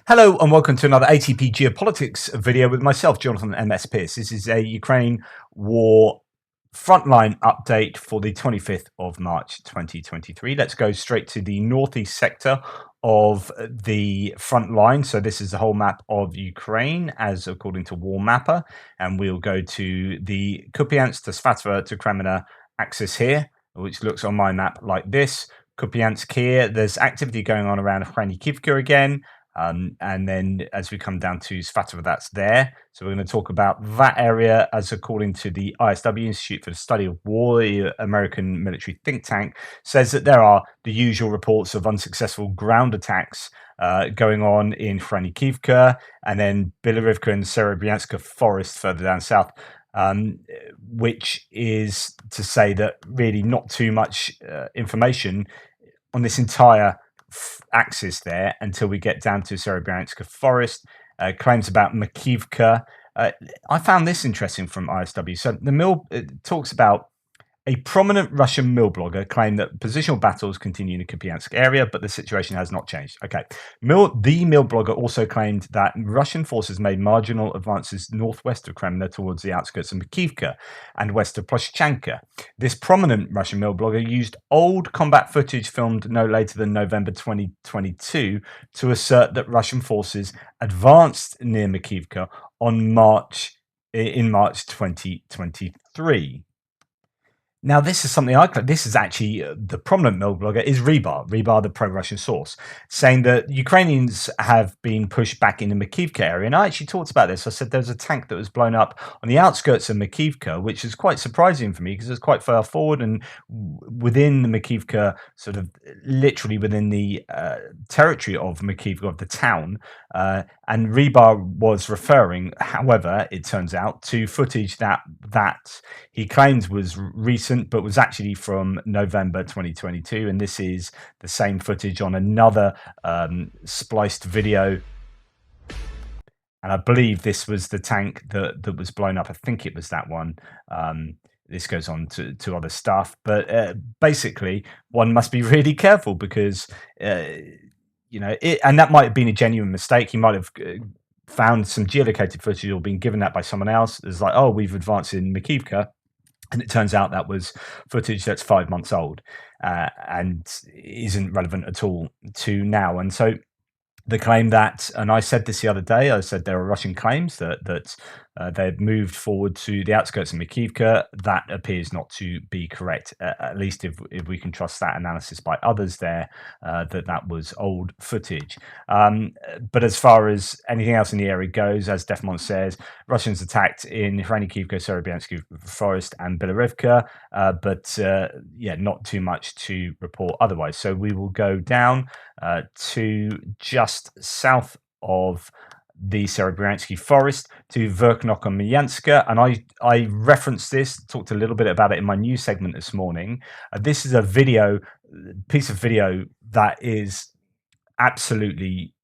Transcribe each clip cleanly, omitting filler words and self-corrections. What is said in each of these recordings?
Hello and welcome to another ATP Geopolitics video with myself, Jonathan MS Pearce. This is a Ukraine war frontline update for the 25th of March 2023. Let's go straight to the northeast sector of the front line. So this is the whole map of Ukraine as according to War Mapper, and we'll go to the Kupiansk to Svatova to Kreminna axis here, which looks on my map like this. Kupiansk here, there's activity going on around Avdivka again. And then as we come down to Svatova, that's there. So we're going to talk about that area as according to the ISW, Institute for the Study of War, the American military think tank, says that there are the usual reports of unsuccessful ground attacks going on in Frontline and then Bilorivka and Serebryanska forest further down south. Which is to say that really not too much information on this entire axis there until we get down to Serebryanska forest. Claims about Makivka. I found this interesting from ISW. So the mill talks about a prominent Russian mill blogger claimed that positional battles continue in the Kupiansk area, but the situation has not changed. Okay, the mill blogger also claimed that Russian forces made marginal advances northwest of Kreminna towards the outskirts of Makivka and west of Ploshchanka. This prominent Russian mill blogger used old combat footage filmed no later than November 2022 to assert that Russian forces advanced near Makivka in March 2023. Now, this is something this is actually the prominent mill blogger is Rebar, the pro-Russian source, saying that Ukrainians have been pushed back in the Makivka area. And I actually talked about this. I said there was a tank that was blown up on the outskirts of Makivka, which is quite surprising for me because it's quite far forward and within the Makivka, sort of literally within the territory of Makivka, of the town. And Rebar was referring, however, it turns out, to footage that he claims was recent, but was actually from November 2022. And this is the same footage on another spliced video. And I believe this was the tank that was blown up. I think it was that one. This goes on to other stuff. But basically, one must be really careful because... and that might have been a genuine mistake. He might have found some geolocated footage or been given that by someone else. It's like, oh, we've advanced in Makivka. And it turns out that was footage that's 5 months old and isn't relevant at all to now. And so the claim that, and I said this the other day, I said there are Russian claims that they've moved forward to the outskirts of Makivka. That appears not to be correct, at least if we can trust that analysis by others there, that was old footage. But as far as anything else in the area goes, as Defmont says, Russians attacked in Hranikivka, Serebryanska forest and Bilorivka, but not too much to report otherwise. So we will go down to just south of the Serebryansky forest to Verkhnokho-Myanska, and I referenced this, talked a little bit about it in my news segment this morning. This is a piece of video that is absolutely,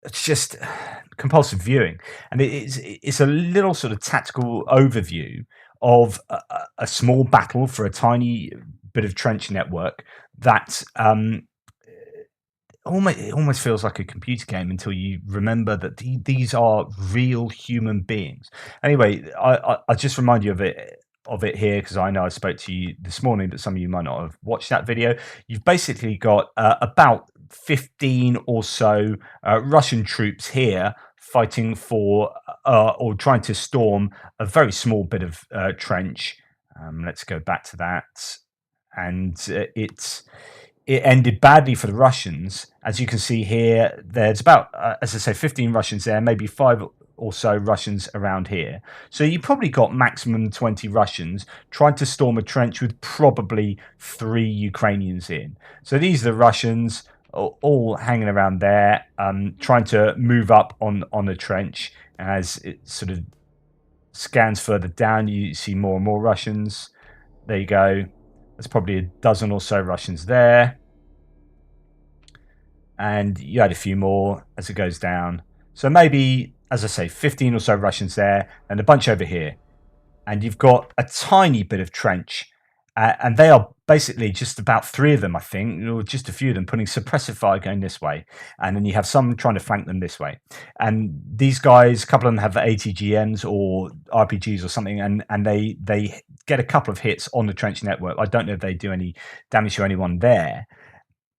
it's just compulsive viewing, and it's a little sort of tactical overview of a small battle for a tiny bit of trench network that it almost feels like a computer game until you remember that these are real human beings. Anyway, I just remind you of it here because I know I spoke to you this morning, but some of you might not have watched that video. You've basically got about 15 or so Russian troops here fighting for or trying to storm a very small bit of trench. Let's go back to that, and it ended badly for the Russians. As you can see here, there's about, as I say, 15 Russians there, maybe 5 or so Russians around here. So you probably got maximum 20 Russians trying to storm a trench with probably 3 Ukrainians in. So these are the Russians all hanging around there, trying to move up on the trench. As it sort of scans further down, you see more and more Russians. There you go. There's probably a dozen or so Russians there. And you add a few more as it goes down. So maybe, as I say, 15 or so Russians there and a bunch over here. And you've got a tiny bit of trench And they are basically just about three of them, I think, or just a few of them, putting suppressive fire going this way, and then you have some trying to flank them this way. And these guys, a couple of them have ATGMs or RPGs or something, and they get a couple of hits on the trench network. I don't know if they do any damage to anyone there.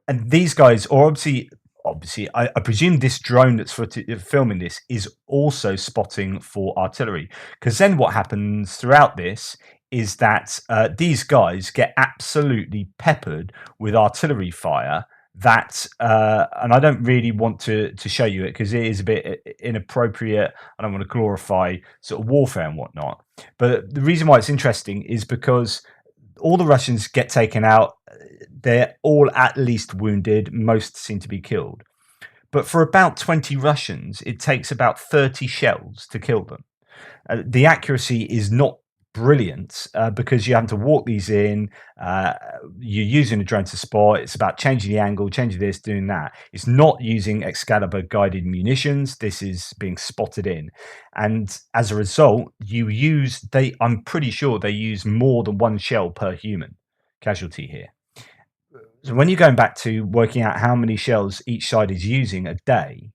And these guys are obviously, I presume this drone that's filming this is also spotting for artillery, because then what happens throughout this is that these guys get absolutely peppered with artillery fire. That and I don't really want to show you it because it is a bit inappropriate. I don't want to glorify sort of warfare and whatnot. But the reason why it's interesting is because all the Russians get taken out. They're all at least wounded. Most seem to be killed. But for about 20 Russians, it takes about 30 shells to kill them. The accuracy is not brilliant because you have to walk these in. You're using a drone to spot. It's about changing the angle, changing this, doing that. It's not using Excalibur guided munitions. This is being spotted in. And as a result, I'm pretty sure they use more than one shell per human casualty here. So when you're going back to working out how many shells each side is using a day,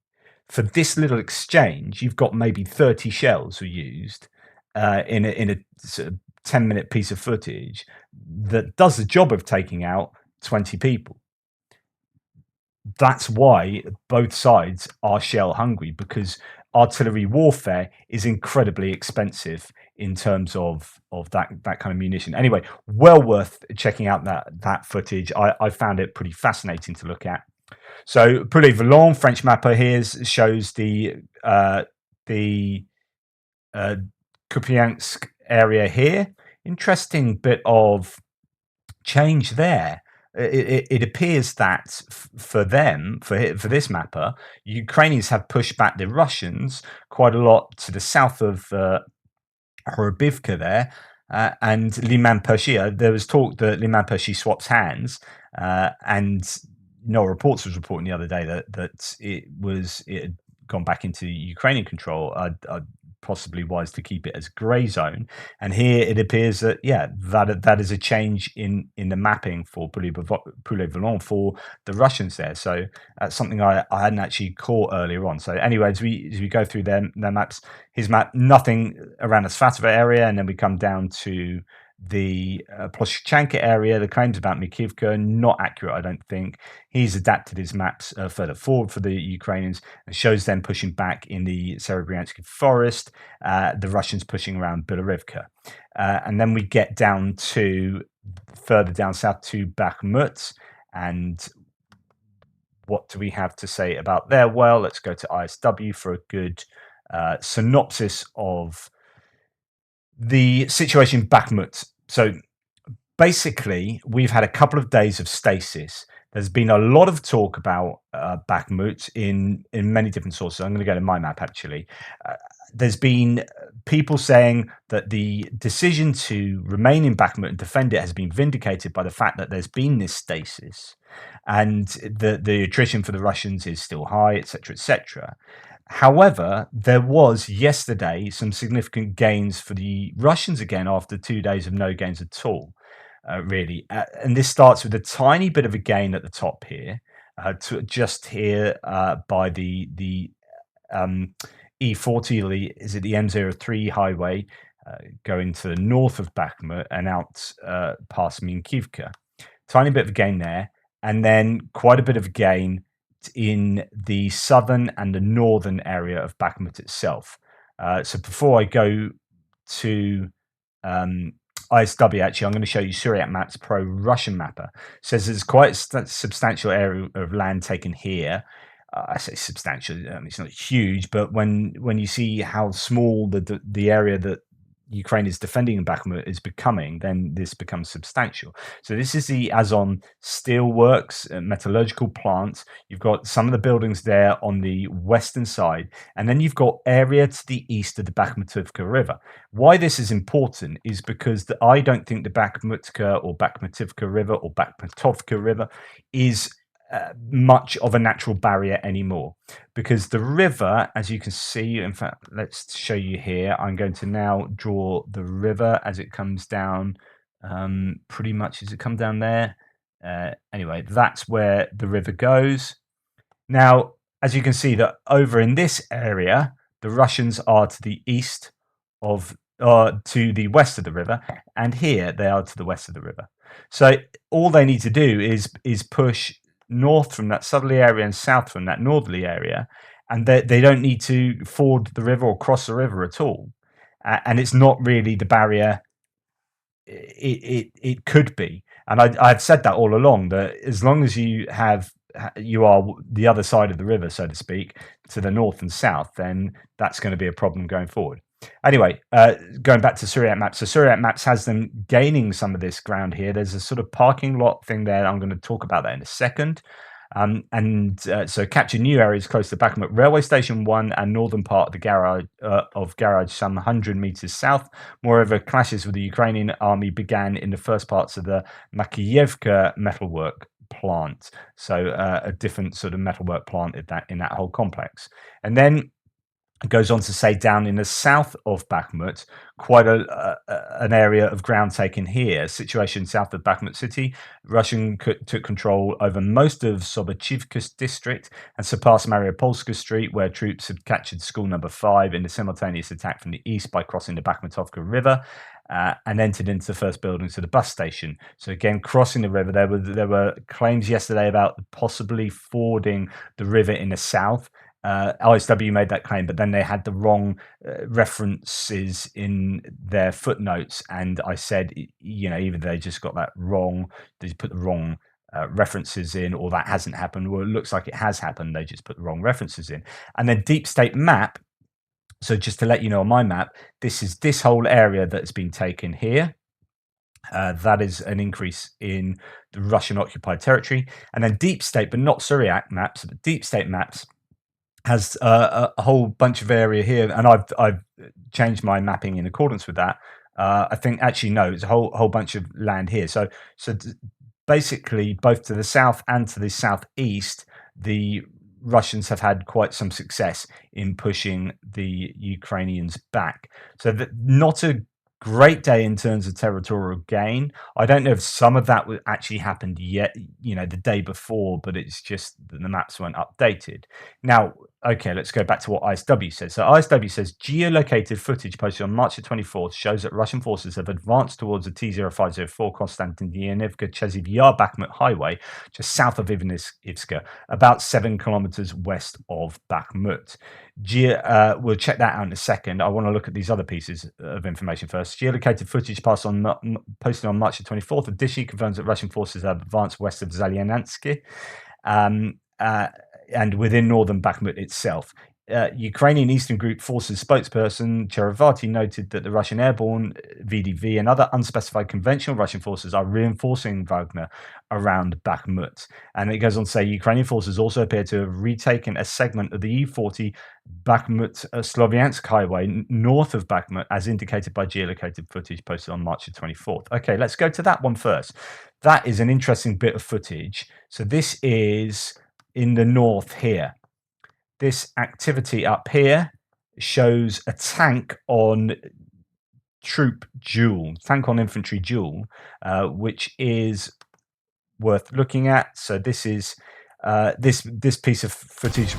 for this little exchange, you've got maybe 30 shells were used in a sort of 10-minute piece of footage that does the job of taking out 20 people. That's why both sides are shell hungry, because artillery warfare is incredibly expensive in terms of that kind of munition. Anyway, well worth checking out that footage. I found it pretty fascinating to look at. So Vuhledar, French mapper here, shows the Kupiansk area here. Interesting bit of change there. It appears that for this mapper, Ukrainians have pushed back the Russians quite a lot to the south of Avdivka there, and Liman Pershia. There was talk that Liman Pershia swaps hands, and Reports was reporting the other day that it had gone back into Ukrainian control. Possibly wise to keep it as grey zone, and here it appears that that is a change in the mapping for Vuhledar for the Russians there. So that's something I hadn't actually caught earlier on. So anyway, as we go through their maps, his map, nothing around the Svatova area, and then we come down to the Ploshchanka area. The claims about Mikivka, not accurate, I don't think. He's adapted his maps further forward for the Ukrainians and shows them pushing back in the Serebryansky forest, the Russians pushing around Bilarivka. And then we get down to further down south to Bakhmut. And what do we have to say about there? Well, let's go to ISW for a good synopsis of the situation in Bakhmut. So basically, we've had a couple of days of stasis. There's been a lot of talk about Bakhmut in many different sources. I'm going to go to my map, actually. There's been people saying that the decision to remain in Bakhmut and defend it has been vindicated by the fact that there's been this stasis, and the attrition for the Russians is still high, etc., etc. However, there was yesterday some significant gains for the Russians again after 2 days of no gains at all, really. And this starts with a tiny bit of a gain at the top here, to just here by the E40, is it the M03 highway, going to the north of Bakhmut and out past Minkivka. Tiny bit of a gain there, and then quite a bit of a gain in the southern and the northern area of Bakhmut itself. So before I go to ISW, actually, I'm going to show you Suryat Maps Pro Russian Mapper. Says there's quite a substantial area of land taken here. I say substantial. It's not huge, but when you see how small the area that Ukraine is defending in Bakhmut is becoming, then this becomes substantial. So this is the Azon Steelworks metallurgical plant. You've got some of the buildings there on the western side, and then you've got area to the east of the Bakhmutovka River. Why this is important is because I don't think the Bakhmutka or Bakhmutovka River or Bakhmutovka River is much of a natural barrier anymore, because the river, as you can see, in fact, let's show you here. I'm going to now draw the river as it comes down pretty much. Does it come down there? Anyway, that's where the river goes. Now, as you can see, that over in this area, the Russians are to the east of, to the west of the river, and here they are to the west of the river. So all they need to do is push north from that southerly area and south from that northerly area, and they don't need to ford the river or cross the river at all. And it's not really the barrier it could be. And I've said that all along, that as long as you are the other side of the river, so to speak, to the north and south, then that's going to be a problem going forward. Anyway, going back to Syriac Maps, so Syriac Maps has them gaining some of this ground here. There's a sort of parking lot thing there. I'm going to talk about that in a second. So capture new areas close to Bakhmut railway station 1 and northern part of the garage some 100 meters south. Moreover, clashes with the Ukrainian army began in the first parts of the Makiyevka metalwork plant. So a different sort of metalwork plant in that whole complex. And then it goes on to say down in the south of Bakhmut, quite an area of ground taken here, situation south of Bakhmut city. Russian took control over most of Sobachivka district and surpassed Mariupolska Street, where troops had captured school number 5 in a simultaneous attack from the east by crossing the Bakhmutovka River. And entered into the first buildings of the bus station. So again, crossing the river, there were claims yesterday about possibly fording the river in the south. ISW made that claim, but then they had the wrong references in their footnotes, and I said, either they just got that wrong, they put the wrong references in, or that hasn't happened. Well, it looks like it has happened. They just put the wrong references in. And then Deep State Map. So just to let you know, on my map, this is this whole area that's been taken here. That is an increase in the Russian occupied territory. And then Deep State, but not Syriac Maps, but Deep State Maps has a whole bunch of area here, and I've changed my mapping in accordance with that. I think actually no, it's a whole bunch of land here. So basically, both to the south and to the southeast, the Russians have had quite some success in pushing the Ukrainians back. So not a great day in terms of territorial gain. I don't know if some of that actually happened yet, the day before, but it's just that the maps weren't updated. Now, okay, let's go back to what ISW says. So ISW says geolocated footage posted on March the 24th shows that Russian forces have advanced towards the T-0504 Konstantinivka Cheziv Yar Bakhmut highway, just south of Ivnivska, about 7 kilometers west of Bakhmut. We'll check that out in a second. I want to look at these other pieces of information first. Geolocated footage posted on March the 24th of Dishi confirms that Russian forces have advanced west of Zalyanantsky and within northern Bakhmut itself. Ukrainian Eastern Group Forces spokesperson Cheravati noted that the Russian airborne VDV and other unspecified conventional Russian forces are reinforcing Wagner around Bakhmut. And it goes on to say Ukrainian forces also appear to have retaken a segment of the E40 Bakhmut Slovyansk highway north of Bakhmut, as indicated by geolocated footage posted on March the 24th. Okay, let's go to that one first. That is an interesting bit of footage. So this is in the north here. This activity up here shows a tank on infantry duel, which is worth looking at. So this is this piece of footage.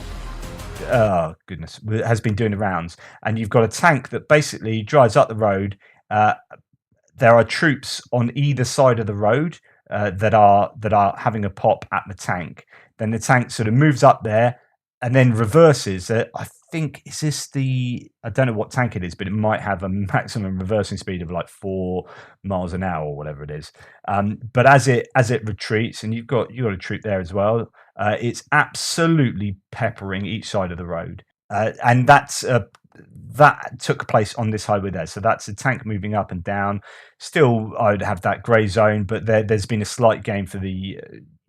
Oh goodness, has been doing the rounds, and you've got a tank that basically drives up the road. There are troops on either side of the road that are having a pop at the tank. Then the tank sort of moves up there and then reverses. I think, I don't know what tank it is, but it might have a maximum reversing speed of like 4 miles an hour or whatever it is. But as it retreats, and you've got a troop there as well, it's absolutely peppering each side of the road. And that took place on this highway there. So that's a tank moving up and down. Still, I'd have that grey zone, but there's been a slight gain for the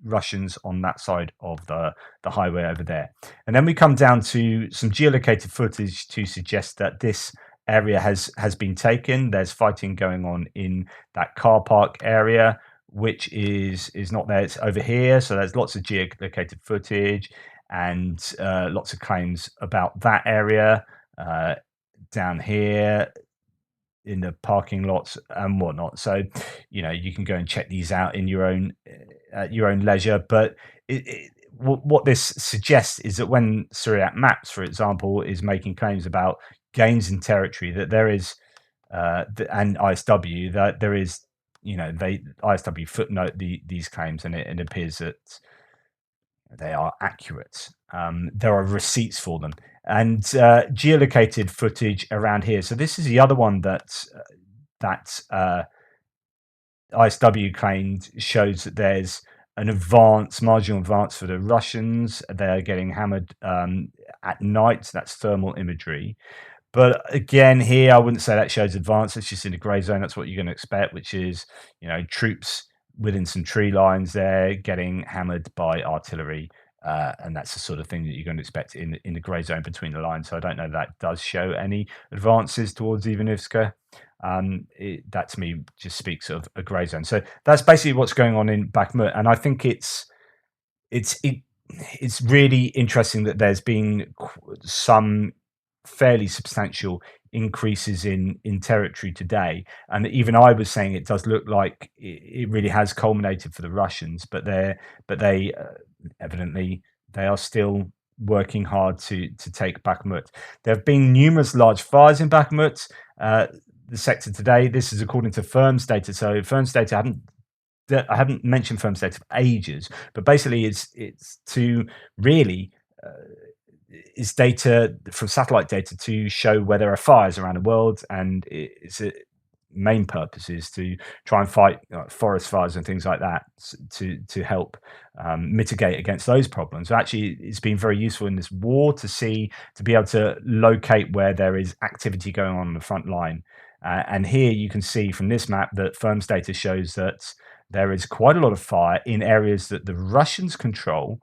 Russians on that side of the highway over there. And then we come down to some geolocated footage to suggest that this area has been taken. There's fighting going on in that car park area, which is not there. It's over here. So there's lots of geolocated footage and lots of claims about that area. Down here, in the parking lots and whatnot. So, you can go and check these out in your own at your own leisure. But what this suggests is that when Syriac Maps, for example, is making claims about gains in territory, that there is, and ISW, that there is, ISW footnote these claims, and it appears that they are accurate. There are receipts for them, and geolocated footage around here. So this is the other one that ISW claimed shows that there's an marginal advance for the Russians. They're getting hammered at night. That's thermal imagery. But again, here I wouldn't say that shows advance. It's just in the grey zone. That's what you're going to expect, which is troops within some tree lines there getting hammered by artillery, and that's the sort of thing that you're going to expect in the grey zone between the lines. So I don't know that does show any advances towards Ivanivska. That to me just speaks of a grey zone. So that's basically what's going on in Bakhmut, and I think it's really interesting that there's been some fairly substantial increases in territory today, and even I was saying it does look like it really has culminated for the Russians, but they evidently they are still working hard to take Bakhmut. There have been numerous large fires in Bakhmut, the sector today. This is according to Firm's data. So Firm's data I haven't mentioned Firm's data for ages, but basically it's to really is data from satellite data to show where there are fires around the world, and its main purpose is to try and fight forest fires and things like that to help mitigate against those problems. So actually, it's been very useful in this war to be able to locate where there is activity going on the front line. And here you can see from this map that Firm's data shows that there is quite a lot of fire in areas that the Russians control,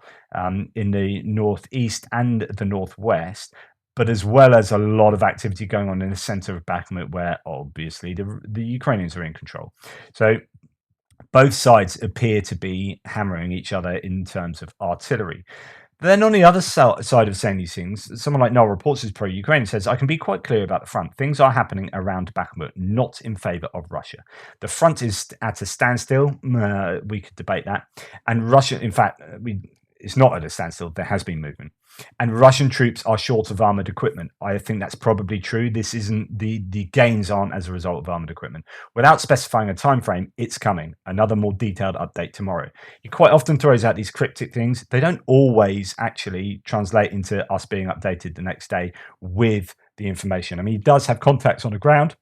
in the northeast and the northwest, but as well as a lot of activity going on in the center of Bakhmut, where obviously the Ukrainians are in control. So both sides appear to be hammering each other in terms of artillery. Then on the other side of saying these things, someone like Null Reports is pro-Ukraine, says, I can be quite clear about the front. Things are happening around Bakhmut, not in favor of Russia. The front is at a standstill. We could debate that. And Russia, in fact, it's not at a standstill. There has been movement. And Russian troops are short of armored equipment. I think that's probably true. This isn't the gains aren't as a result of armored equipment. Without specifying a time frame, it's coming. Another more detailed update tomorrow. He quite often throws out these cryptic things. They don't always actually translate into us being updated the next day with the information. I mean, he does have contacts on the ground.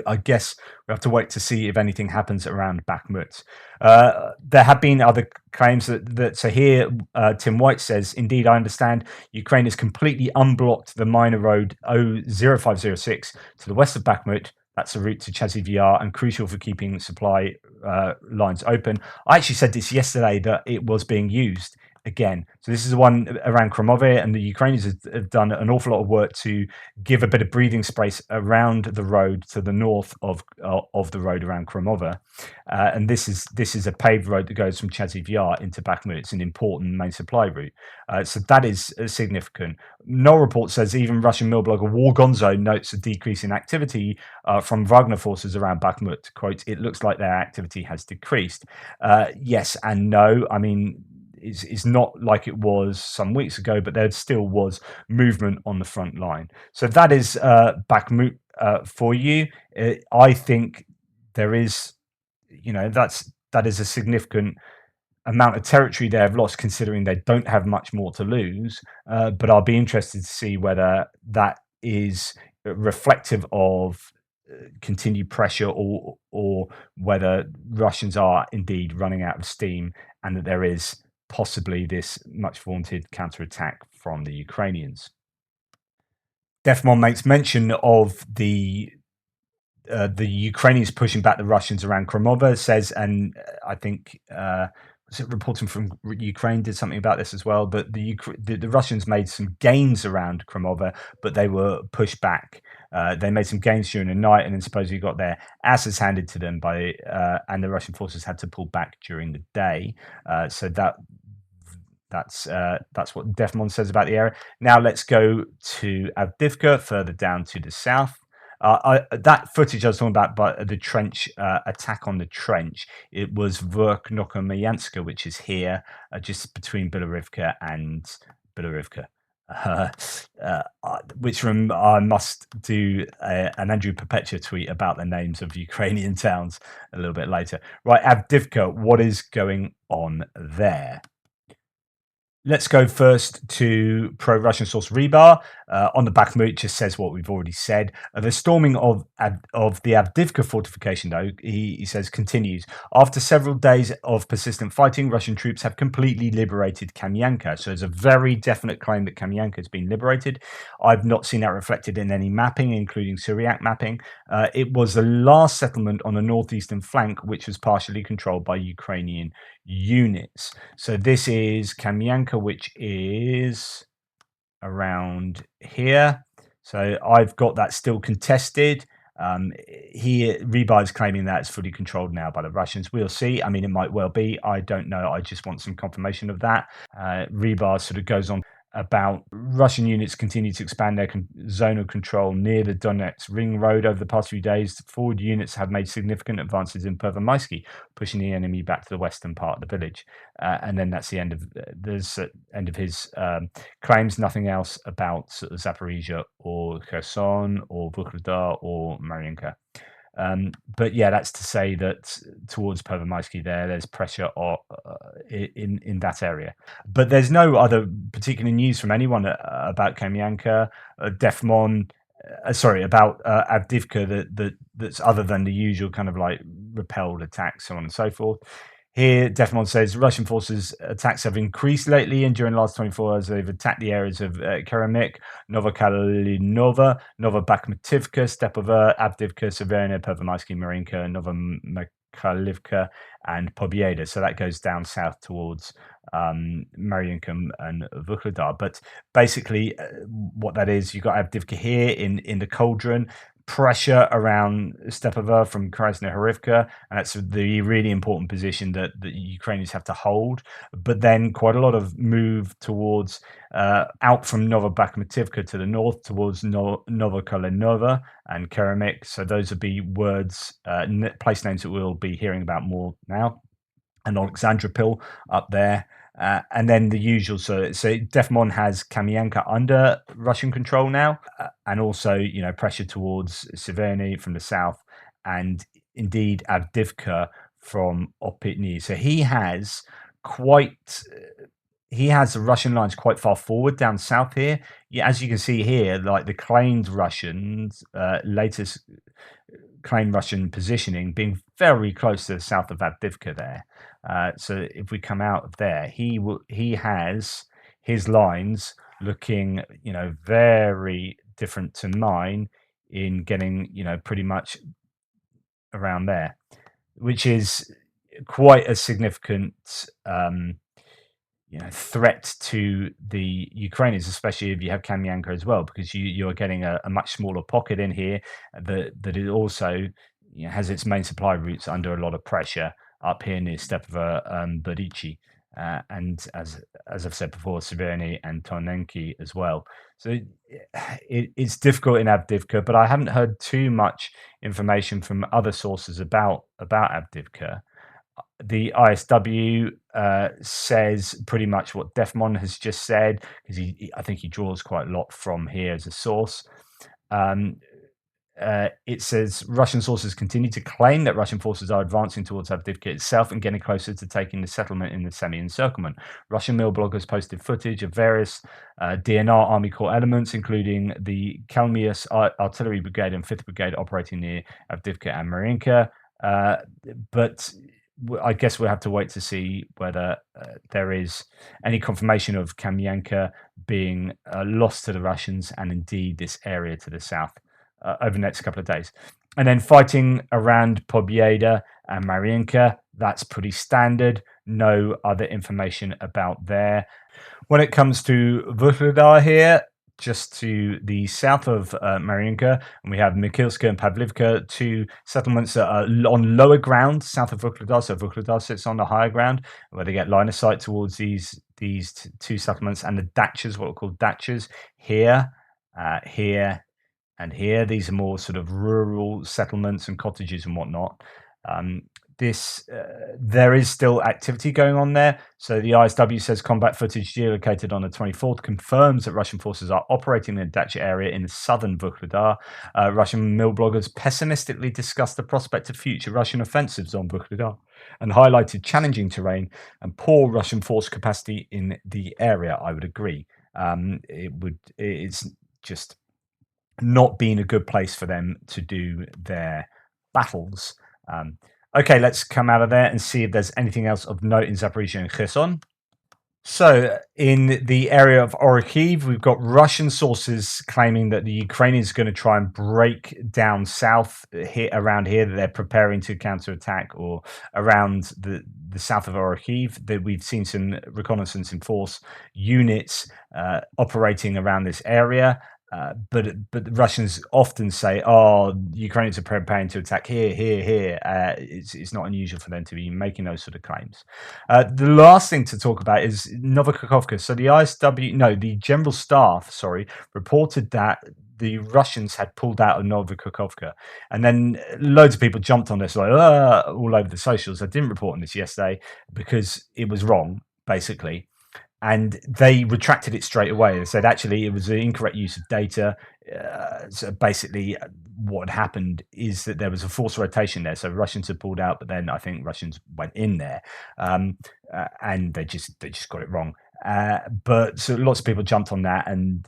I guess we have to wait to see if anything happens around Bakhmut. There have been other claims that so here, Tim White says, indeed, I understand Ukraine has completely unblocked the minor road 0506 to the west of Bakhmut. That's a route to Chasiv Yar and crucial for keeping supply lines open. I actually said this yesterday that it was being used again. So this is the one around Kreminna, and the Ukrainians have done an awful lot of work to give a bit of breathing space around the road to the north of the road around Kreminna. And this is a paved road that goes from Chasiv Yar into Bakhmut. It's an important main supply route. So that is significant. Null Report says even Russian mill blogger War Gonzo notes a decrease in activity from Wagner forces around Bakhmut. Quote, it looks like their activity has decreased. Yes and no. I mean, it's not like it was some weeks ago, but there still was movement on the front line. So that is Bakhmut for you. I think there is, that is a significant amount of territory they have lost, considering they don't have much more to lose. But I'll be interested to see whether that is reflective of continued pressure or whether Russians are indeed running out of steam and that there is possibly this much vaunted counterattack from the Ukrainians. Defmon makes mention of the Ukrainians pushing back the Russians around Kreminna, says, and I think was it reporting from Ukraine did something about this as well, but the Russians made some gains around Kreminna, but they were pushed back. They made some gains during the night, and then supposedly got their asses handed to them by, and the Russian forces had to pull back during the day. So that's what Defmon says about the area. Now let's go to Avdivka, further down to the south. That footage I was talking about, but the trench attack on the trench, it was Verkhnokamayanska, which is here, just between Bilorivka and Bilorivka. Uh, I must do an Andrew Perpetua tweet about the names of Ukrainian towns a little bit later. Right, Avdivka, what is going on there? Let's go first to pro-Russian source Rebar. On the Bakhmut, just says what we've already said. The storming of the Avdivka fortification, though, he says, continues. After several days of persistent fighting, Russian troops have completely liberated Kamyanka. So there's a very definite claim that Kamyanka has been liberated. I've not seen that reflected in any mapping, including Syriac mapping. It was the last settlement on the northeastern flank, which was partially controlled by Ukrainian units. So this is Kamyanka, which is around here. So I've got that still contested. Rebar is claiming that it's fully controlled now by the Russians. We'll see. I mean, it might well be. I don't know. I just want some confirmation of that. Rebar sort of goes on about Russian units continue to expand their zone of control near the Donetsk Ring Road over the past few days. Forward units have made significant advances in Pervomaisky, pushing the enemy back to the western part of the village. And then that's the end of his claims. Nothing else about sort of Zaporizhia or Kherson or Vuhledar or Marinka. But yeah, that's to say that towards Pervomaisky there's pressure in that area. But there's no other particular news from anyone about Kamyanka, Defmon, about Avdivka that's other than the usual kind of like repelled attacks, so on and so forth. Here, Defmon says Russian forces' attacks have increased lately, and during the last 24 hours, they've attacked the areas of Kherson, Novokalinova, Novobakhmutivka, Stepover, Avdivka, Severna, Pervomaisky, Marinka, Novomykhailivka, and Pobjeda. So that goes down south towards Marinka and Vuhledar. But basically, what that is, you've got Avdivka here in the cauldron. Pressure around Stepover from Krasnohorivka, and that's the really important position that the Ukrainians have to hold. But then quite a lot of move towards out from Novobakhmutivka to the north towards Novokalinova and Kherson. So those would be words, place names that we'll be hearing about more now. And Alexandropil up there. And then the usual, so Defmon has Kamyanka under Russian control now, and also pressure towards Severny from the south, and indeed Avdivka from Opitny. So he has the Russian lines quite far forward down south here. Yeah, as you can see here, like the claimed Russians, latest claimed Russian positioning being very close to the south of Avdivka there. So if we come out of there, he has his lines looking, very different to mine in getting, pretty much around there, which is quite a significant, threat to the Ukrainians, especially if you have Kamyanka as well, because you're getting a much smaller pocket in here that it also has its main supply routes under a lot of pressure up here near Stepover and Berichi, and as I've said before, Severny and Tonenki as well. So it's difficult in Avdivka, but I haven't heard too much information from other sources about Avdivka. The ISW says pretty much what Defmon has just said, because I think he draws quite a lot from here as a source. It says Russian sources continue to claim that Russian forces are advancing towards Avdivka itself and getting closer to taking the settlement in the semi-encirclement. Russian mill bloggers posted footage of various DNR Army Corps elements, including the Kalmius Artillery Brigade and 5th Brigade operating near Avdivka and Marinka. But I guess we'll have to wait to see whether there is any confirmation of Kamyanka being lost to the Russians, and indeed this area to the south over the next couple of days. And then fighting around Pobjeda and Marinka, that's pretty standard. No other information about there. When it comes to Vuhledar here, just to the south of Marinka, and we have Mikilska and Pavlivka, two settlements that are on lower ground south of Vuhledar. So Vuhledar sits on the higher ground, where they get line of sight towards these two settlements, and the dachas, what are called dachas, here, and here. These are more sort of rural settlements and cottages and whatnot. Um, there is still activity going on there. So the ISW says combat footage geolocated on the 24th confirms that Russian forces are operating in the Dacha area in the southern Vuhledar. Russian mill bloggers pessimistically discussed the prospect of future Russian offensives on Vuhledar and highlighted challenging terrain and poor Russian force capacity in the area. I would agree. It's just not been a good place for them to do their battles. Okay, let's come out of there and see if there's anything else of note in Zaporizhia and Kherson. So, in the area of Orikhiv, we've got Russian sources claiming that the Ukrainians are going to try and break down south here, around here, that they're preparing to counterattack, or around the south of Orikhiv. That we've seen some reconnaissance in force units operating around this area. But the Russians often say, "Oh, Ukrainians are preparing to attack here, here, here." It's not unusual for them to be making those sort of claims. The last thing to talk about is Novokakhovka. So the General Staff, sorry, reported that the Russians had pulled out of Novokakhovka, and then loads of people jumped on this like all over the socials. I didn't report on this yesterday because it was wrong, basically. And they retracted it straight away. They said actually it was an incorrect use of data. So basically, what had happened is that there was a forced rotation there. So Russians had pulled out, but then I think Russians went in there, and they just got it wrong. But so lots of people jumped on that, and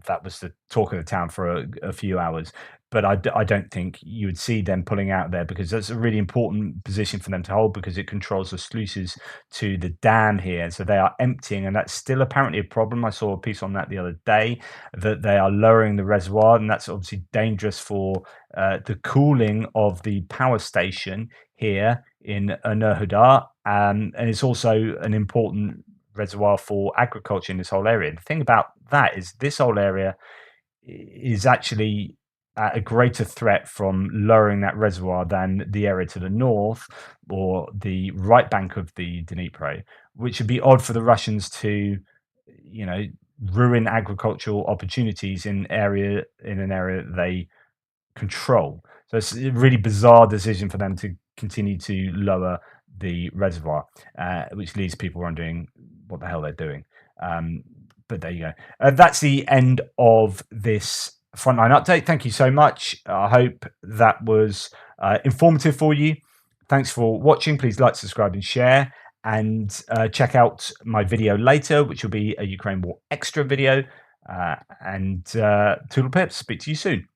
that was the talk of the town for a few hours. But I don't think you would see them pulling out there, because that's a really important position for them to hold, because it controls the sluices to the dam here. So they are emptying, and that's still apparently a problem. I saw a piece on that the other day, that they are lowering the reservoir, and that's obviously dangerous for the cooling of the power station here in Nuhudar. And it's also an important reservoir for agriculture in this whole area. The thing about that is this whole area is actually at a greater threat from lowering that reservoir than the area to the north or the right bank of the Dnipro, which would be odd for the Russians to, ruin agricultural opportunities in an area that they control. So it's a really bizarre decision for them to continue to lower the reservoir, which leaves people wondering what the hell they're doing. But there you go. That's the end of this Frontline update. Thank you so much. I hope that was informative for you. Thanks for watching. Please like, subscribe, and share. And check out my video later, which will be a Ukraine War Extra video. And Toodle Pips. Speak to you soon.